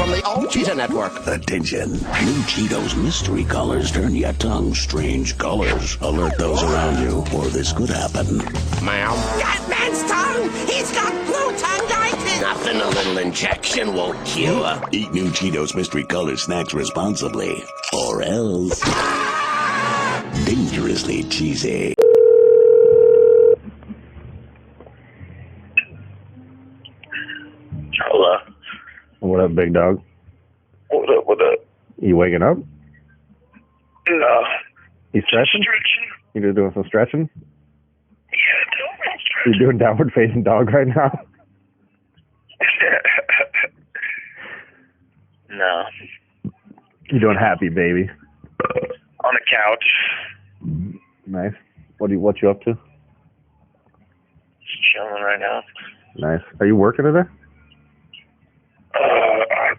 from the old Cheetah Network. Attention. New Cheetos mystery colors turn your tongue strange colors. Alert those around you, or this could happen. Ma'am? That man's tongue! He's got glutonitis! Nothing a little injection won't cure. Eat new Cheetos mystery color snacks responsibly, or else. Dangerously cheesy. Hello. What up, big dog? What up, what up? You waking up? No. You stretching? You just doing some stretching? Yeah, doing some stretching. You doing downward facing dog right now? No. You doing happy, baby? On the couch. Nice. What you up to? Just chilling right now. Nice. Are you working today? I'm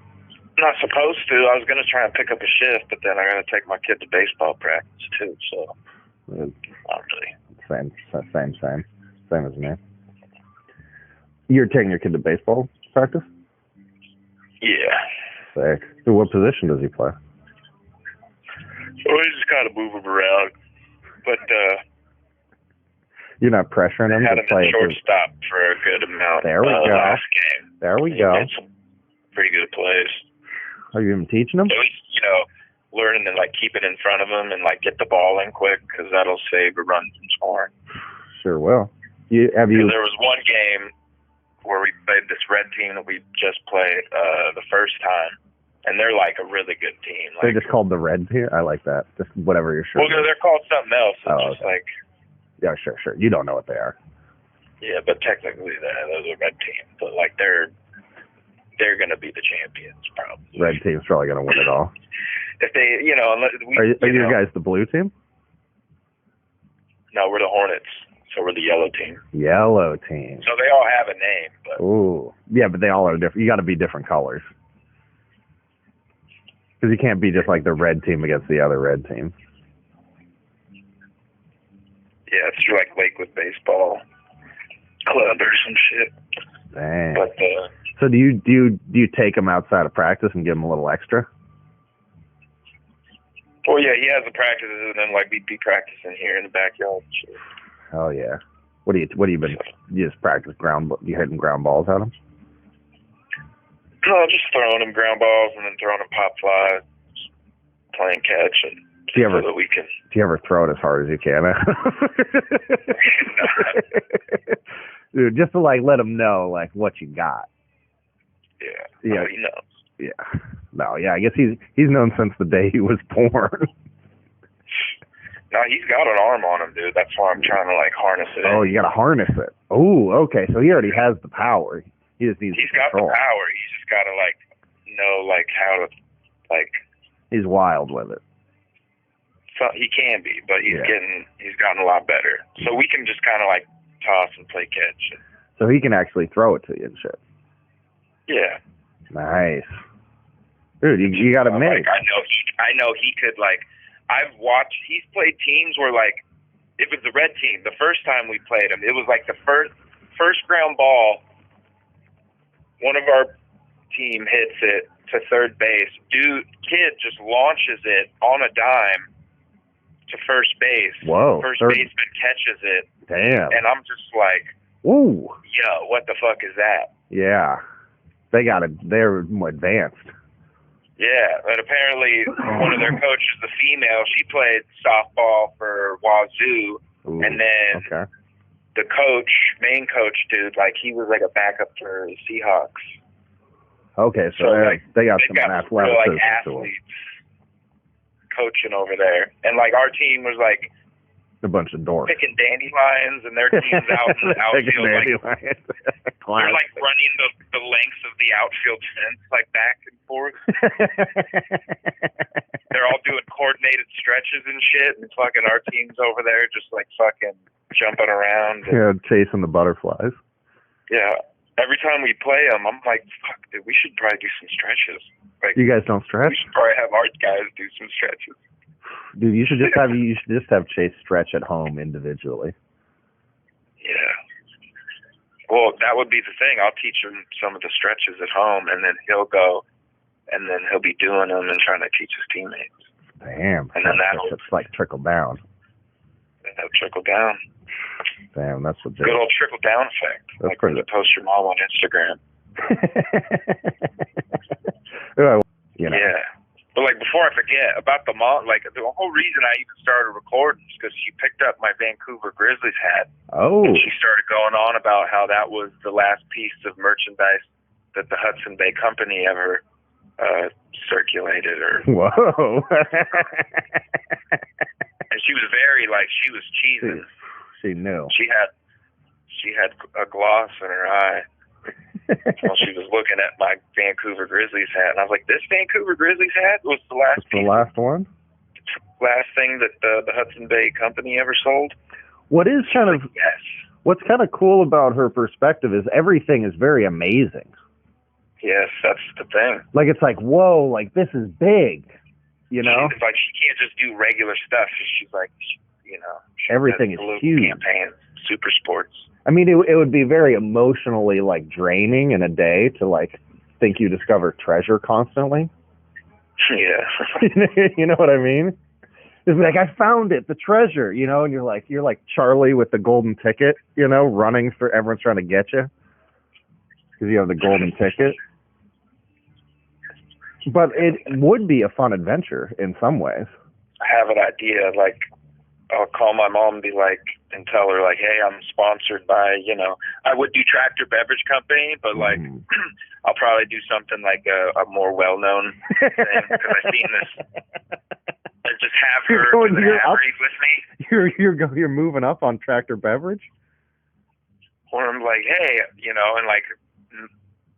not supposed to. I was going to try and pick up a shift, but then I got to take my kid to baseball practice, too, so not really. Same as me. You're taking your kid to baseball practice? Yeah. Sick. So what position does he play? Well, we just kind of move him around, but you're not pressuring him had to him play at shortstop for a good amount. There we go. Last game. There we go. Made some pretty good plays. Are you even teaching him? At least, learning to keep it in front of him and get the ball in quick, because that'll save a run from scoring. Sure will. There was one game where we played this red team that we just played the first time, and they're a really good team. They're just called the Reds here? I like that. Just whatever you're sure. Well, they're called something else. It's okay. Yeah, sure. You don't know what they are. Yeah, but technically those are red team. But they're going to be the champions probably. Red team's probably going to win it all. If they, unless we, are you guys the blue team? No, we're the Hornets. So we're the yellow team. Yellow team. So they all have a name, but. Ooh, yeah, but they all are different. You got to be different colors. Because you can't be just like the red team against the other red team. Yeah, it's like Lakewood Baseball Club or some shit. Dang. But so do you take them outside of practice and give them a little extra? Well, yeah, he has the practices, and then we'd be practicing here in the backyard and shit. Oh yeah. What do you been? You just practice you hitting ground balls at them? No, just throwing them ground balls and then throwing them pop flies, playing catch, and so that we can. Do you ever throw it as hard as you can? Dude, just to let them know what you got. Yeah. Yeah. He knows. Yeah. No. Yeah. I guess he's known since the day he was born. No, he's got an arm on him, dude. That's why I'm trying to harness it. Oh, you got to harness it. Oh, okay. So he already has the power. He just needs. He's got the power. He's just got to know how to He's wild with it. So he can be, but he's gotten a lot better. So we can just kind of toss and play catch. So he can actually throw it to you and shit. Yeah. Nice. Dude, you got to make. I know he could I've watched. He's played teams where it was the red team. The first time we played him, it was the first ground ball. One of our team hits it to third base. Kid just launches it on a dime to first base. Whoa! First baseman catches it. Damn. And I'm just ooh. Yo, what the fuck is that? Yeah, they're more advanced. Yeah, but apparently one of their coaches, the female, she played softball for Wazoo, and then the main coach dude, he was a backup for the Seahawks. Okay, so they got some athleticism athletes coaching over there, and our team was a bunch of dorks picking dandelions, and their team's out in the outfield. They're running the lengths of the outfield fence, back and forth. They're all doing coordinated stretches and shit, and fucking our team's over there just fucking jumping around. Yeah, chasing the butterflies. Yeah. Every time we play them, I'm fuck, dude, we should probably do some stretches. You guys don't stretch? We should probably have our guys do some stretches. Dude, you should just have Chase stretch at home individually. Yeah. Well, that would be the thing. I'll teach him some of the stretches at home, and then he'll go and then he'll be doing them and trying to teach his teammates. Damn. And then that'll it's like trickle down. trickle down. Damn, that's legit. Good old trickle down effect. That's like pretty when you post your mom on Instagram. You know. Yeah. But like before I forget about the mom, like the whole reason I even started recording is because she picked up my Vancouver Grizzlies hat. Oh. And she started going on about how that was the last piece of merchandise that the Hudson Bay Company ever circulated. Or whoa. And she was very like she was cheesing. She knew. She had a gloss in her eye. While she was looking at my Vancouver Grizzlies hat, and I was like, "This Vancouver Grizzlies hat was the last. That's the last one. Last thing that the Hudson Bay Company ever sold." What is kind of yes. What's kind of cool about her perspective is everything is very amazing. Yes, that's the thing. Like it's like, whoa, like this is big, you know. It's like she can't just do regular stuff. She's like, you know, everything is huge. Campaigns, super sports. I mean, it would be very emotionally like draining in a day to like think you discover treasure constantly. Yeah. You know what I mean? It's like I found it, the treasure, you know, and you're like Charlie with the golden ticket, you know, running for everyone's trying to get you because you have the golden ticket. But it would be a fun adventure in some ways. I have an idea, like I'll call my mom and be like, and tell her like, hey, I'm sponsored by, you know, I would do Tractor Beverage Company, but like, I'll probably do something like a more well-known thing because I've seen this. And just have her do an ad read with me. You're moving up on Tractor Beverage. Or I'm like, hey, you know, and like.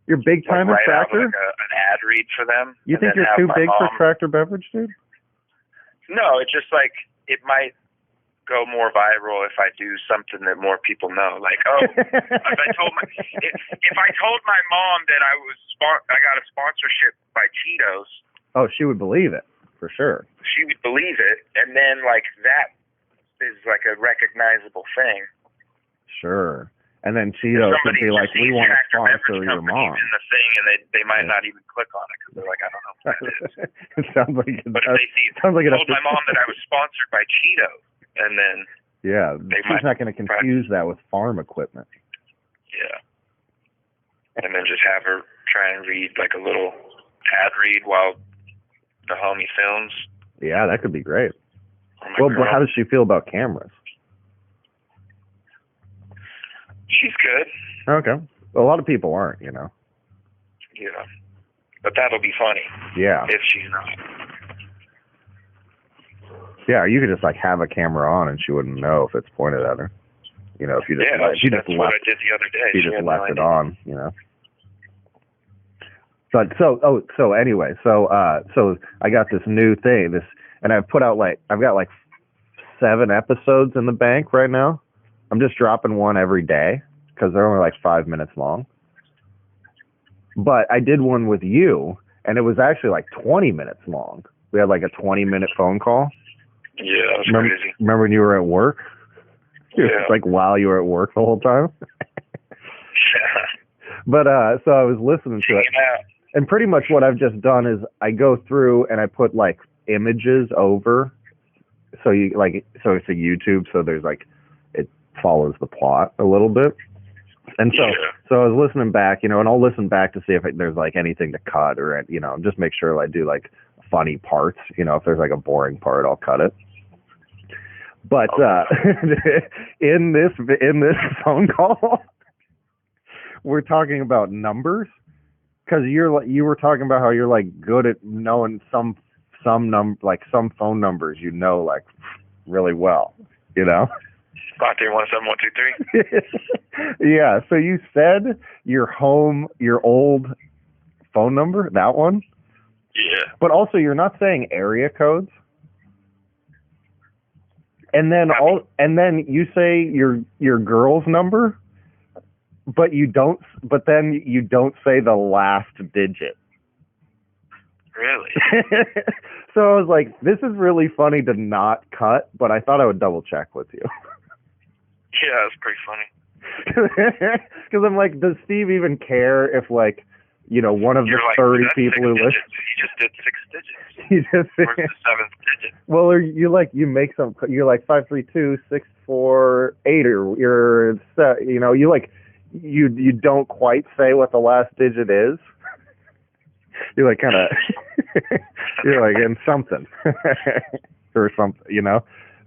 You're big time like in Tractor. Like an ad read for them. You think you're too big for Tractor Beverage, dude? No, it's just like it might go more viral if I do something that more people know. Like, oh, if I told my mom that I got a sponsorship by Cheetos. Oh, she would believe it for sure. She would believe it, and then like that is like a recognizable thing. Sure. And then Cheetos would be like, "We want to sponsor your mom." In the thing, and they might not even click on it because they're like, "I don't know what that is." It sounds like it. But if they see, I told my mom that I was sponsored by Cheetos, and then she's not going to confuse that with farm equipment. Yeah. And then just have her try and read like a little ad read while the homie films. Yeah, that could be great. Well, but how does she feel about cameras? She's good. Okay. Well, a lot of people aren't, you know. Yeah. But that'll be funny. Yeah. If she's not. Yeah, you could just like have a camera on and she wouldn't know if it's pointed at her. You know, if you just that's what I did the other day. She just left it on, you know. But so anyway, so I got this new thing, and I've got like 7 episodes in the bank right now. I'm just dropping one every day because they're only like 5 minutes long. But I did one with you, and it was actually like 20 minutes long. We had like a 20-minute phone call. Yeah, that was crazy. Remember when you were at work? Yeah. Like while you were at work the whole time? Yeah. But so I was listening to it. And pretty much what I've just done is I go through and I put like images over. So it's a YouTube, so there's like it follows the plot a little bit. And so I was listening back, you know, and I'll listen back to see if there's like anything to cut or, you know, just make sure I do like funny parts. You know, if there's like a boring part, I'll cut it. But in this phone call, we're talking about numbers because you were talking about how you're like good at knowing some phone numbers, you know, like really well, you know. 5317123. Yeah. So you said your old phone number, that one. Yeah. But also, you're not saying area codes. And then you say your girl's number, but then you don't say the last digit. Really? So I was like, this is really funny to not cut, but I thought I would double check with you. Yeah, that's pretty funny. Because I'm like, does Steve even care if like, one of the You're like, 30 that's people who listen. You just did 6 digits. You just Where's the 7th digit? well, or you make some. You're like 532-648, or you don't quite say what the last digit is. You're like kind of you're like in something or something,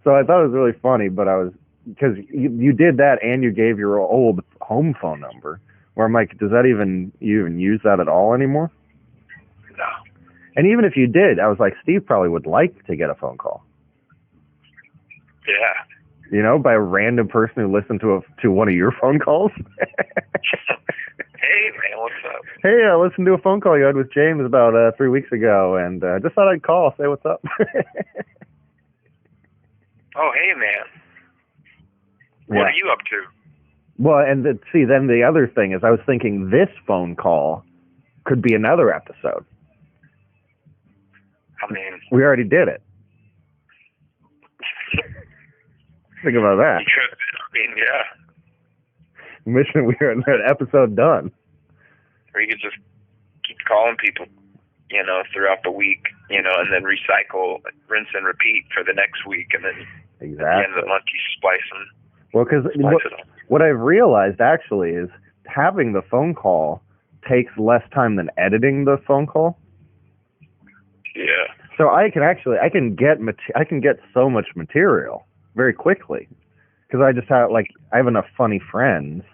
So I thought it was really funny, but because you did that and you gave your old home phone number. Where I'm like, does that you even use that at all anymore? No. And even if you did, I was like, Steve probably would like to get a phone call. Yeah. By a random person who listened to one of your phone calls. Hey, man, what's up? Hey, I listened to a phone call you had with James about 3 weeks ago, and I just thought I'd call, say what's up. Oh, hey, man. What are you up to? Well, and then the other thing is I was thinking this phone call could be another episode. I mean, we already did it. Think about that. You could, yeah. Mission, we are that episode done. Or you could just keep calling people, throughout the week, and then recycle, rinse and repeat for the next week, and then at the end of the month you splice them. Well, because what I've realized actually is having the phone call takes less time than editing the phone call. Yeah. So I can get so much material very quickly because I have enough funny friends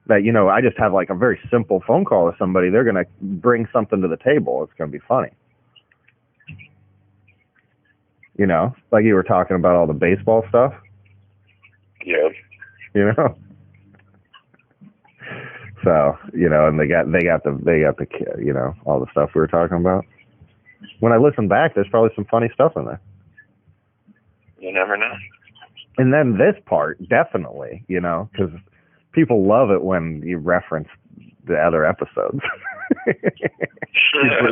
that I just have like a very simple phone call with somebody. They're gonna bring something to the table. It's gonna be funny. Like you were talking about all the baseball stuff. Yeah. So, and they got the all the stuff we were talking about. When I listen back, there's probably some funny stuff in there. You never know. And then this part, definitely, because people love it when you reference the other episodes.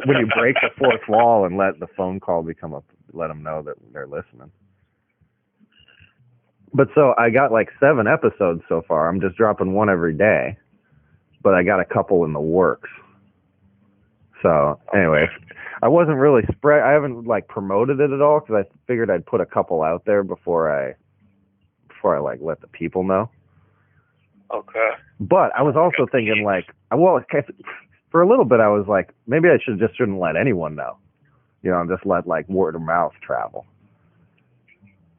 When you break the fourth wall and let the phone call let them know that they're listening. But so I got like 7 episodes so far. I'm just dropping one every day, but I got a couple in the works. So anyway, I wasn't really I haven't like promoted it at all because I figured I'd put a couple out there before I like let the people know. Okay. But I was also thinking like, for a little bit I was like, maybe I shouldn't let anyone know, and just let like word of mouth travel.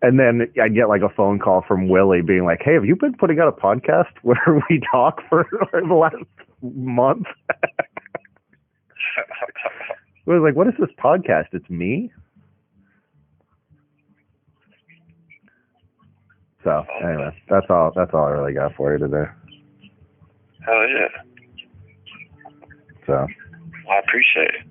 And then I'd get like a phone call from Willie being like, hey, have you been putting out a podcast where we talk for the last month? I was like, what is this podcast? It's me? So anyway, that's all I really got for you today. Hell yeah. So I appreciate it.